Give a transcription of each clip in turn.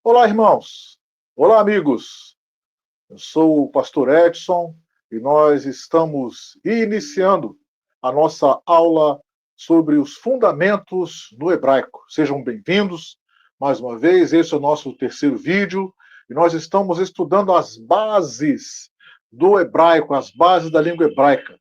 Olá, irmãos. Olá, amigos. Eu sou o pastor Edson e nós estamos iniciando a nossa aula sobre os fundamentos do hebraico. Sejam bem-vindos mais uma vez. Esse é o nosso terceiro vídeo e nós estamos estudando as bases do hebraico, as bases da língua hebraica.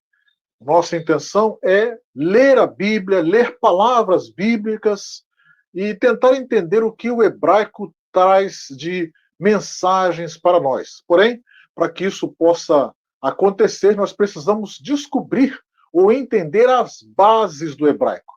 Nossa intenção é ler a Bíblia, ler palavras bíblicas e tentar entender o que o hebraico traz de mensagens para nós. Porém, para que isso possa acontecer, nós precisamos descobrir ou entender as bases do hebraico.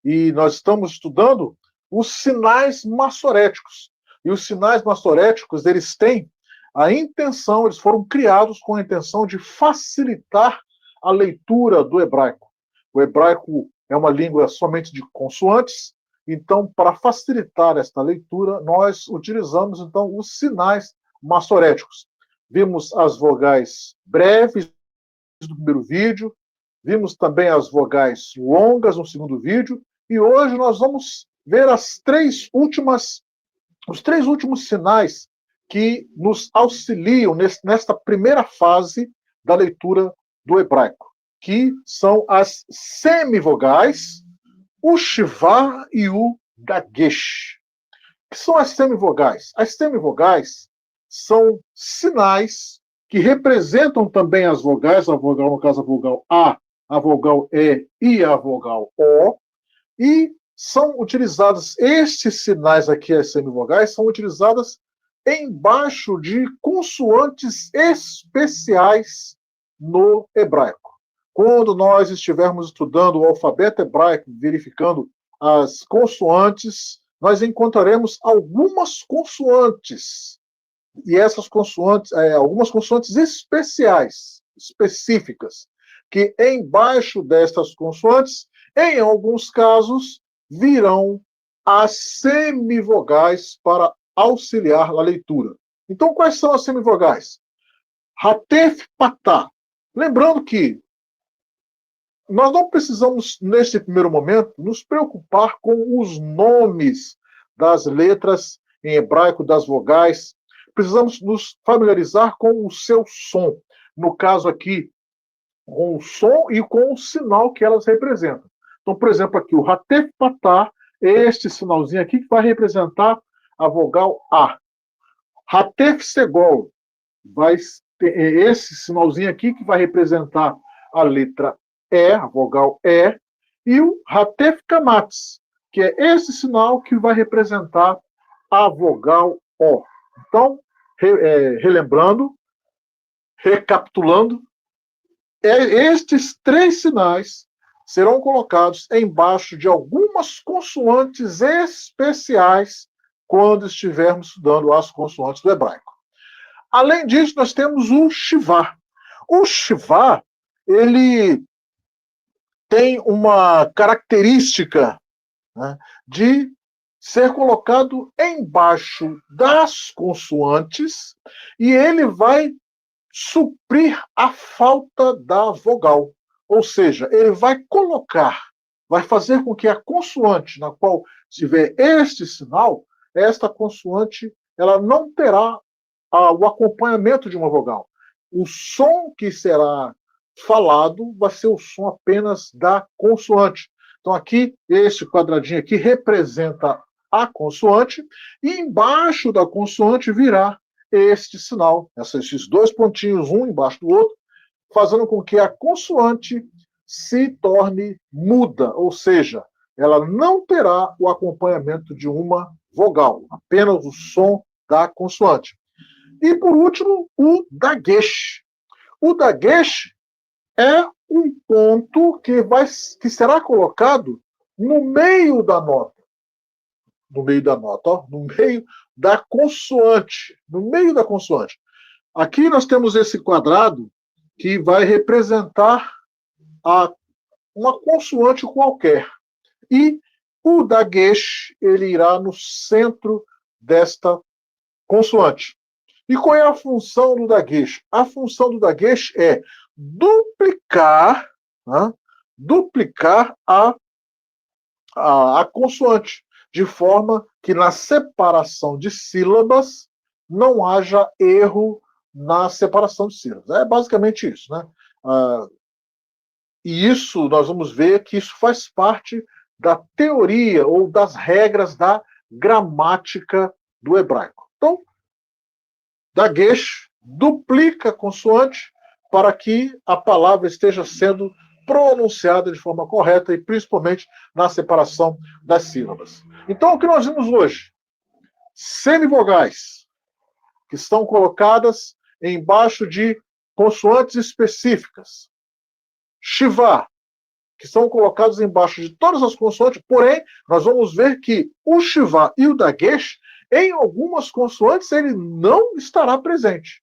E nós estamos estudando os sinais massoréticos. E os sinais massoréticos, eles têm a intenção, eles foram criados com a intenção de facilitar a leitura do hebraico. O hebraico é uma língua somente de consoantes, então, para facilitar esta leitura, nós utilizamos então os sinais massoréticos. Vimos as vogais breves no primeiro vídeo, vimos também as vogais longas no segundo vídeo, e hoje nós vamos ver os três últimos sinais que nos auxiliam nesta primeira fase da leitura do hebraico, que são as semivogais, o shivá e o dagesh. O que são as semivogais? As semivogais são sinais que representam também as vogais, a vogal, no caso, a vogal A vogal E e a vogal O, e são utilizadas, estes sinais aqui, as semivogais, são utilizadas embaixo de consoantes especiais no hebraico. Quando nós estivermos estudando o alfabeto hebraico, verificando as consoantes, nós encontraremos algumas consoantes. E essas consoantes, algumas consoantes específicas, que embaixo destas consoantes, em alguns casos, virão as semivogais para auxiliar a leitura. Então, quais são as semivogais? Hatef patá. Lembrando que nós não precisamos, neste primeiro momento, nos preocupar com os nomes das letras em hebraico, das vogais. Precisamos nos familiarizar com o seu som. No caso aqui, com o som e com o sinal que elas representam. Então, por exemplo, aqui, o Hatef patá é este sinalzinho aqui que vai representar a vogal A. Hatef segol vai ter esse sinalzinho aqui que vai representar a letra E, a vogal E, e o Hatef kamatz, que é esse sinal que vai representar a vogal O. Então, relembrando, recapitulando, estes três sinais serão colocados embaixo de algumas consoantes especiais quando estivermos estudando as consoantes do hebraico. Além disso, nós temos o shivá. O shivá, ele tem uma característica, né, de ser colocado embaixo das consoantes e ele vai suprir a falta da vogal. Ou seja, ele vai colocar, vai fazer com que a consoante na qual tiver este sinal, esta consoante, ela não terá o acompanhamento de uma vogal. O som que será falado vai ser o som apenas da consoante. Então, aqui, esse quadradinho aqui representa a consoante, e embaixo da consoante virá este sinal, esses dois pontinhos, um embaixo do outro, fazendo com que a consoante se torne muda, ou seja, ela não terá o acompanhamento de uma vogal, apenas o som da consoante. E, por último, o dagesh. O dagesh é um ponto que será colocado no meio da nota. No meio da nota, ó, no meio da consoante. No meio da consoante. Aqui nós temos esse quadrado que vai representar uma consoante qualquer. E o dagesh, ele irá no centro desta consoante. E qual é a função do dagesh? A função do dagesh é duplicar, né, duplicar a consoante. de forma que na separação de sílabas não haja erro na separação de sílabas. É basicamente isso, né? E isso, nós vamos ver que isso faz parte da teoria ou das regras da gramática do hebraico. Então, Dagesh duplica a consoante para que a palavra esteja sendo pronunciada de forma correta e principalmente na separação das sílabas. Então, o que nós vimos hoje? Semivogais, que estão colocadas embaixo de consoantes específicas. Shivá, que são colocados embaixo de todas as consoantes, porém, nós vamos ver que o Shivá e o Dagesh, em algumas consoantes, ele não estará presente.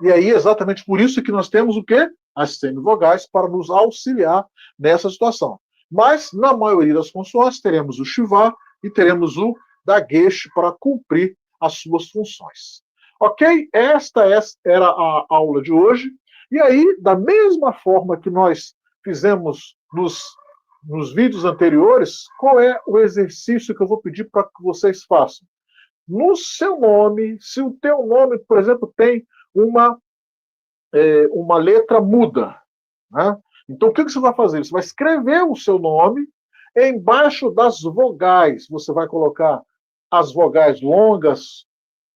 E aí, exatamente por isso que nós temos o quê? As semivogais para nos auxiliar nessa situação. Mas, na maioria das consoantes, teremos o Shivá e teremos o Dagesh para cumprir as suas funções. Ok? Esta era a aula de hoje. E aí, da mesma forma que nós fizemos nos vídeos anteriores, qual é o exercício que eu vou pedir para que vocês façam? No seu nome, se o teu nome, por exemplo, tem uma letra muda, né? Então, o que você vai fazer? Você vai escrever o seu nome embaixo das vogais. Você vai colocar as vogais longas,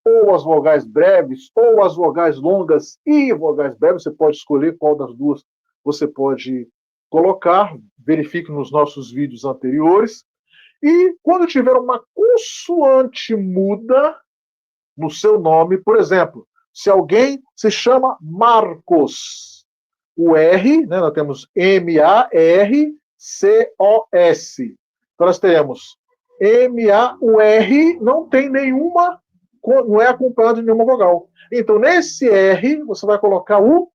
ou as vogais breves, ou as vogais longas e vogais breves. Você pode escolher qual das duas você pode colocar. Verifique nos nossos vídeos anteriores. E quando tiver uma consoante muda no seu nome, por exemplo, se alguém se chama Marcos, o R, né, nós temos M-A-R-C-O-S. Então nós teremos M-A, o R não tem nenhuma, não é acompanhado de nenhuma vogal. Então nesse R você vai colocar o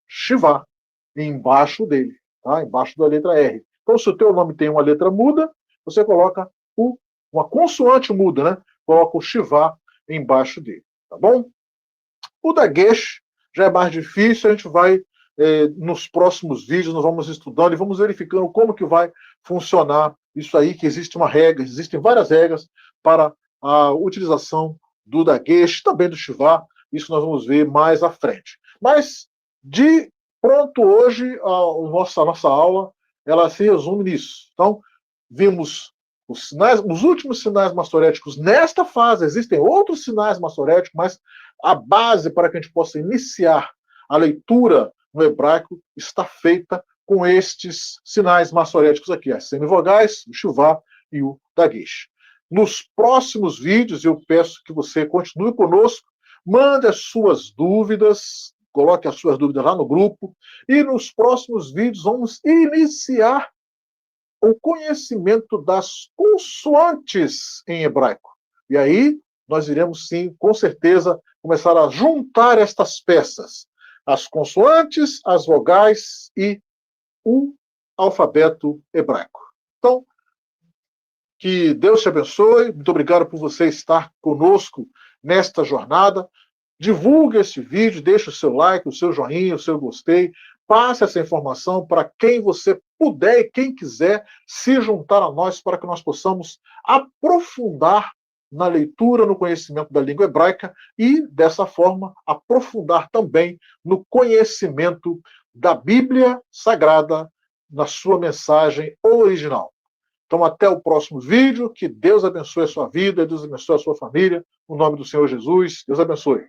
Shivá embaixo dele, tá? Embaixo da letra R. Então se o teu nome tem uma letra muda, você coloca uma consoante muda, né? Coloca o Shivá embaixo dele, tá bom? O Dagesh já é mais difícil, a gente vai, nos próximos vídeos, nós vamos estudando e vamos verificando como que vai funcionar isso aí, que existe uma regra, existem várias regras para a utilização do Dagesh, também do Shivá, isso nós vamos ver mais à frente. Mas, de pronto, hoje, a nossa aula, ela se resume nisso. Então, vimos os últimos sinais maçoréticos nesta fase. Existem outros sinais maçoréticos, mas a base para que a gente possa iniciar a leitura no hebraico está feita com estes sinais maçoréticos aqui, as semivogais, o Shuvá e o Dagesh. Nos próximos vídeos, eu peço que você continue conosco, mande as suas dúvidas, coloque as suas dúvidas lá no grupo, e nos próximos vídeos vamos iniciar o conhecimento das consoantes em hebraico. E aí nós iremos sim, com certeza, começar a juntar estas peças, as consoantes, as vogais e o alfabeto hebraico. Então, que Deus te abençoe, muito obrigado por você estar conosco nesta jornada. Divulgue esse vídeo, deixe o seu like, o seu joinha, o seu gostei, passe essa informação para quem você puder e quem quiser se juntar a nós para que nós possamos aprofundar na leitura, no conhecimento da língua hebraica e, dessa forma, aprofundar também no conhecimento da Bíblia Sagrada na sua mensagem original. Então, até o próximo vídeo. Que Deus abençoe a sua vida, Deus abençoe a sua família. No nome do Senhor Jesus, Deus abençoe.